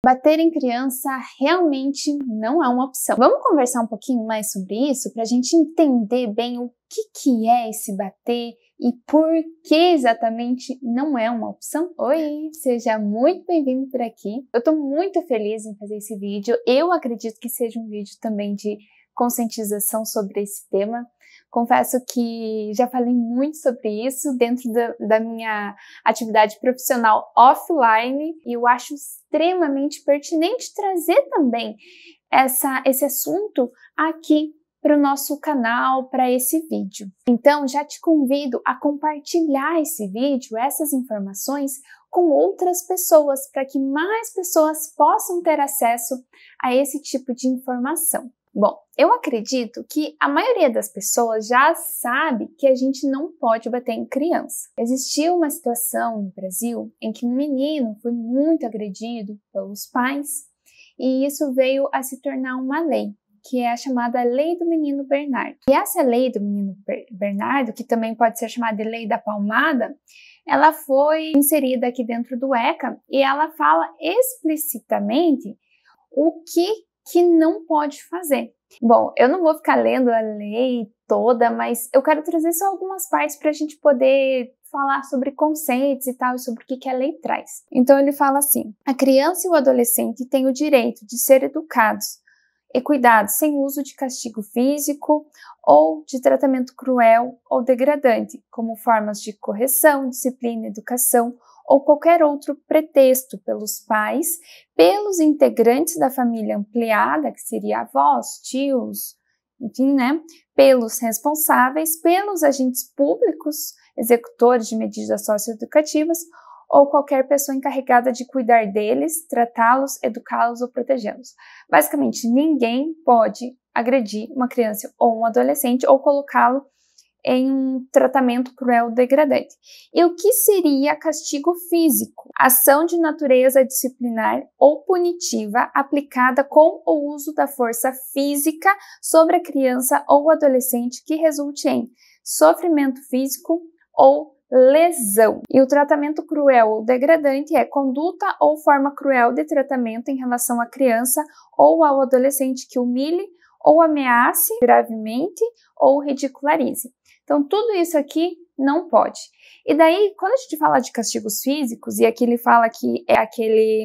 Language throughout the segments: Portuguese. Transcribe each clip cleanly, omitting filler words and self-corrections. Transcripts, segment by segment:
Bater em criança realmente não é uma opção. Vamos conversar um pouquinho mais sobre isso para a gente entender bem o que é esse bater e por que exatamente não é uma opção? Oi, seja muito bem-vindo por aqui. Eu estou muito feliz em fazer esse vídeo. Eu acredito que seja um vídeo também de conscientização sobre esse tema. Confesso que já falei muito sobre isso dentro da minha atividade profissional offline e eu acho extremamente pertinente trazer também esse assunto aqui para o nosso canal, para esse vídeo. Então, já te convido a compartilhar esse vídeo, essas informações, com outras pessoas, para que mais pessoas possam ter acesso a esse tipo de informação. Bom, eu acredito que a maioria das pessoas já sabe que a gente não pode bater em criança. Existiu uma situação no Brasil em que um menino foi muito agredido pelos pais e isso veio a se tornar uma lei, que é a chamada Lei do Menino Bernardo. E essa Lei do Menino Bernardo, que também pode ser chamada de Lei da Palmada, ela foi inserida aqui dentro do ECA e ela fala explicitamente o que não pode fazer. Bom, eu não vou ficar lendo a lei toda, mas eu quero trazer só algumas partes para a gente poder falar sobre conceitos e tal, e sobre o que a lei traz. Então ele fala assim: a criança e o adolescente têm o direito de ser educados e cuidados sem uso de castigo físico ou de tratamento cruel ou degradante, como formas de correção, disciplina, educação ou qualquer outro pretexto pelos pais, pelos integrantes da família ampliada, que seria avós, tios, enfim, né? Pelos responsáveis, pelos agentes públicos, executores de medidas socioeducativas ou qualquer pessoa encarregada de cuidar deles, tratá-los, educá-los ou protegê-los. Basicamente, ninguém pode agredir uma criança ou um adolescente ou colocá-lo em um tratamento cruel ou degradante. E o que seria castigo físico? Ação de natureza disciplinar ou punitiva aplicada com o uso da força física sobre a criança ou adolescente que resulte em sofrimento físico ou lesão. E o tratamento cruel ou degradante é conduta ou forma cruel de tratamento em relação à criança ou ao adolescente que humilhe ou ameace gravemente ou ridicularize. Então, tudo isso aqui não pode. E daí, quando a gente fala de castigos físicos, e aqui ele fala que é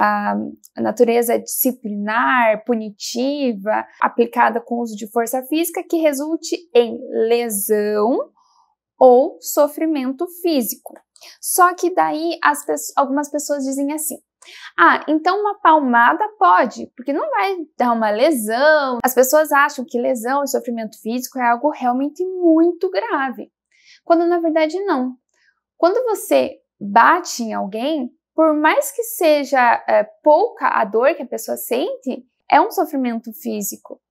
a natureza disciplinar, punitiva, aplicada com uso de força física, que resulte em lesão ou sofrimento físico. Só que daí algumas pessoas dizem assim: ah, então uma palmada pode, porque não vai dar uma lesão. As pessoas acham que lesão e sofrimento físico é algo realmente muito grave, quando na verdade não. Quando você bate em alguém, por mais que seja pouca a dor que a pessoa sente, é um sofrimento físico.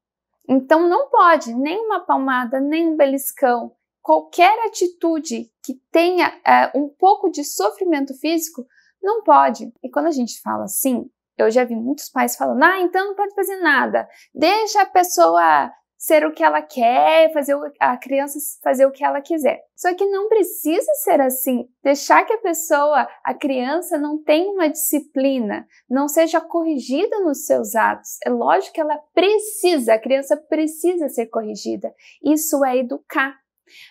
Então não pode nem uma palmada, nem um beliscão. Qualquer atitude que tenha um pouco de sofrimento físico, não pode. E quando a gente fala assim, eu já vi muitos pais falando: ah, então não pode fazer nada, deixa a pessoa ser o que ela quer, a criança fazer o que ela quiser. Só que não precisa ser assim, deixar que a criança não tenha uma disciplina, não seja corrigida nos seus atos. É lógico que a criança precisa ser corrigida. Isso é educar.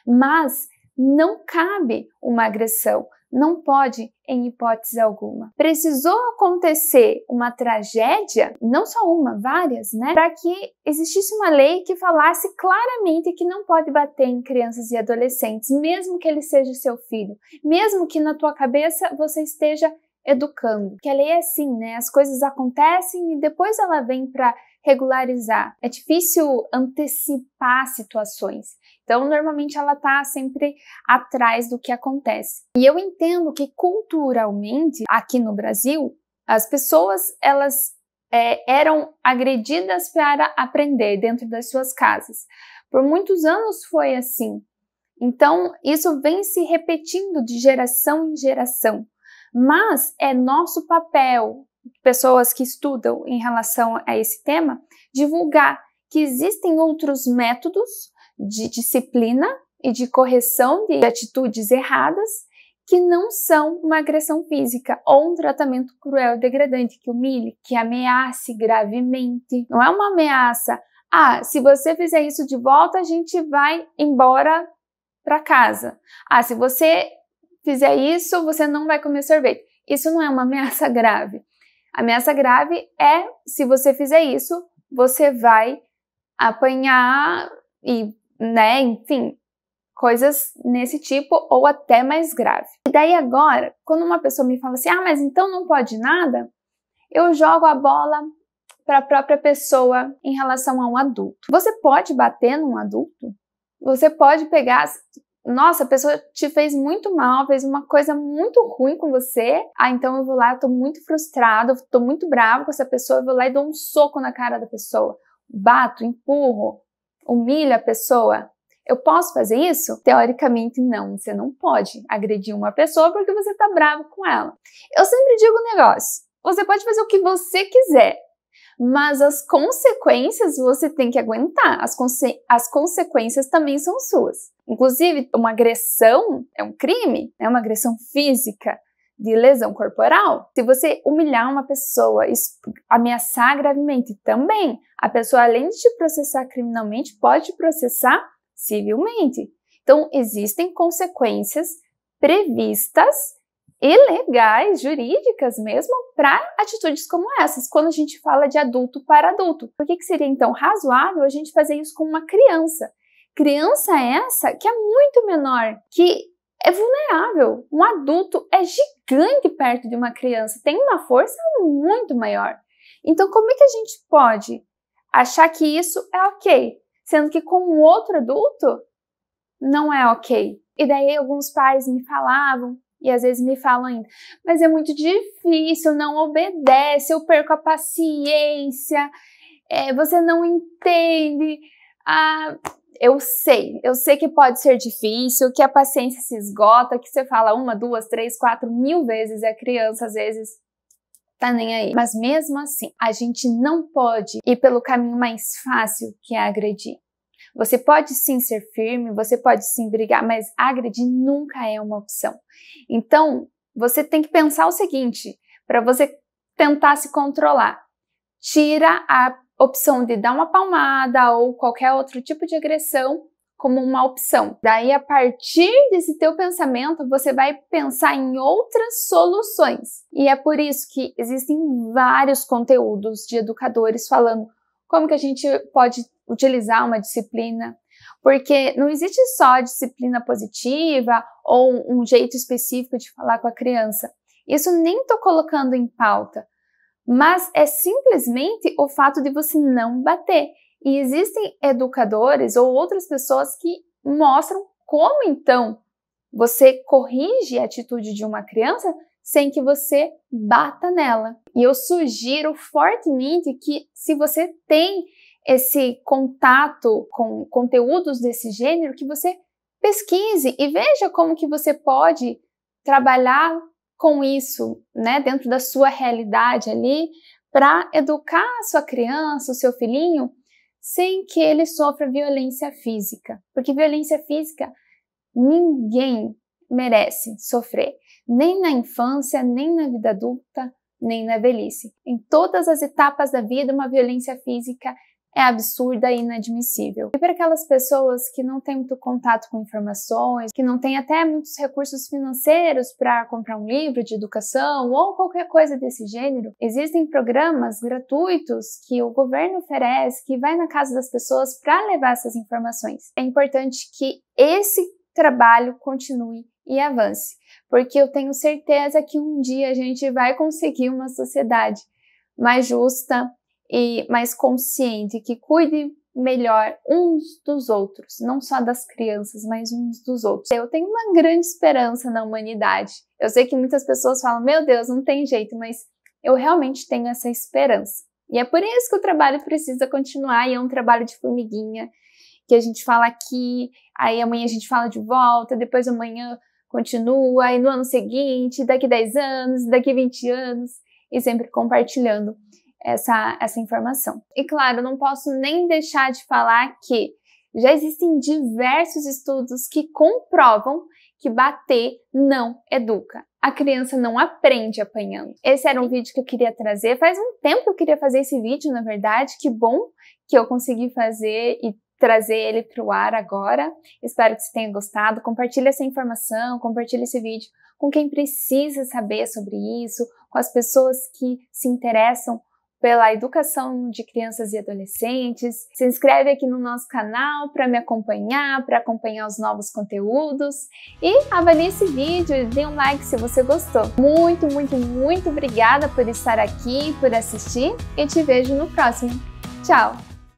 Mas não cabe uma agressão, não pode em hipótese alguma. Precisou acontecer uma tragédia, não só uma, várias, né? Para que existisse uma lei que falasse claramente que não pode bater em crianças e adolescentes, mesmo que ele seja seu filho, mesmo que na tua cabeça você esteja educando. Que a lei é assim, né? As coisas acontecem e depois ela vem para regularizar. É difícil antecipar situações. Então, normalmente ela está sempre atrás do que acontece. E eu entendo que culturalmente, aqui no Brasil, as pessoas elas eram agredidas para aprender dentro das suas casas. Por muitos anos foi assim. Então, isso vem se repetindo de geração em geração. Mas é nosso papel, pessoas que estudam em relação a esse tema, divulgar que existem outros métodos de disciplina e de correção de atitudes erradas que não são uma agressão física ou um tratamento cruel e degradante que humilhe, que ameace gravemente. Não é uma ameaça, se você fizer isso de volta, a gente vai embora para casa. Se você fizer isso, você não vai comer sorvete. Isso não é uma ameaça grave. A ameaça grave é, se você fizer isso, você vai apanhar e, enfim, coisas nesse tipo ou até mais grave. E daí agora, quando uma pessoa me fala assim, mas então não pode nada, eu jogo a bola para a própria pessoa em relação a um adulto. Você pode bater num adulto? Você pode pegar, nossa, a pessoa te fez muito mal, fez uma coisa muito ruim com você, então eu vou lá, eu tô muito frustrado, tô muito bravo com essa pessoa, eu vou lá e dou um soco na cara da pessoa, bato, empurro, humilho a pessoa. Eu posso fazer isso? Teoricamente não, você não pode agredir uma pessoa porque você tá bravo com ela. Eu sempre digo um negócio, você pode fazer o que você quiser, mas as consequências você tem que aguentar, as consequências também são suas. Inclusive, uma agressão é um crime, é uma agressão física, de lesão corporal. Se você humilhar uma pessoa, ameaçar gravemente também, a pessoa além de te processar criminalmente, pode te processar civilmente. Então, existem consequências previstas e legais, jurídicas mesmo, para atitudes como essas, quando a gente fala de adulto para adulto. Por que seria, então, razoável a gente fazer isso com uma criança? Criança essa que é muito menor, que é vulnerável. Um adulto é gigante perto de uma criança, tem uma força muito maior. Então, como é que a gente pode achar que isso é ok, sendo que com um outro adulto não é ok? E daí alguns pais me falavam, e às vezes me falam ainda, mas é muito difícil, não obedece, eu perco a paciência, você não entende. Eu sei que pode ser difícil, que a paciência se esgota, que você fala 1, 2, 3, 4 mil vezes, a criança às vezes tá nem aí. Mas mesmo assim, a gente não pode ir pelo caminho mais fácil, que é agredir. Você pode sim ser firme, você pode sim brigar, mas agredir nunca é uma opção. Então, você tem que pensar o seguinte, para você tentar se controlar. Tira a opção de dar uma palmada ou qualquer outro tipo de agressão como uma opção. Daí, a partir desse teu pensamento, você vai pensar em outras soluções. E é por isso que existem vários conteúdos de educadores falando como que a gente pode utilizar uma disciplina, porque não existe só a disciplina positiva ou um jeito específico de falar com a criança. Isso nem estou colocando em pauta, mas é simplesmente o fato de você não bater. E existem educadores ou outras pessoas que mostram como então você corrige a atitude de uma criança sem que você bata nela. E eu sugiro fortemente que, se você tem esse contato com conteúdos desse gênero, que você pesquise e veja como que você pode trabalhar com isso, dentro da sua realidade ali, para educar a sua criança, o seu filhinho, sem que ele sofra violência física. Porque violência física ninguém merece sofrer, nem na infância, nem na vida adulta, nem na velhice. Em todas as etapas da vida, uma violência física é absurda e inadmissível. E para aquelas pessoas que não têm muito contato com informações, que não têm até muitos recursos financeiros para comprar um livro de educação ou qualquer coisa desse gênero, existem programas gratuitos que o governo oferece, que vai na casa das pessoas para levar essas informações. É importante que esse trabalho continue e avance, porque eu tenho certeza que um dia a gente vai conseguir uma sociedade mais justa e mais consciente, que cuide melhor uns dos outros, não só das crianças, mas uns dos outros. Eu tenho uma grande esperança na humanidade. Eu sei que muitas pessoas falam, meu Deus, não tem jeito, mas eu realmente tenho essa esperança. E é por isso que o trabalho precisa continuar, e é um trabalho de formiguinha, que a gente fala aqui, aí amanhã a gente fala de volta, depois amanhã continua, aí no ano seguinte, daqui 10 anos, daqui 20 anos, e sempre compartilhando essa informação. E claro, não posso nem deixar de falar que já existem diversos estudos que comprovam que bater não educa. A criança não aprende apanhando. Esse era um vídeo que eu queria trazer. Faz um tempo que eu queria fazer esse vídeo, na verdade. Que bom que eu consegui fazer e trazer ele para o ar agora. Espero que você tenha gostado. Compartilhe essa informação, compartilhe esse vídeo com quem precisa saber sobre isso, com as pessoas que se interessam pela educação de crianças e adolescentes. Se inscreve aqui no nosso canal para me acompanhar, para acompanhar os novos conteúdos e avalie esse vídeo e dê um like se você gostou. Muito, muito, muito obrigada por estar aqui, por assistir e te vejo no próximo. Tchau!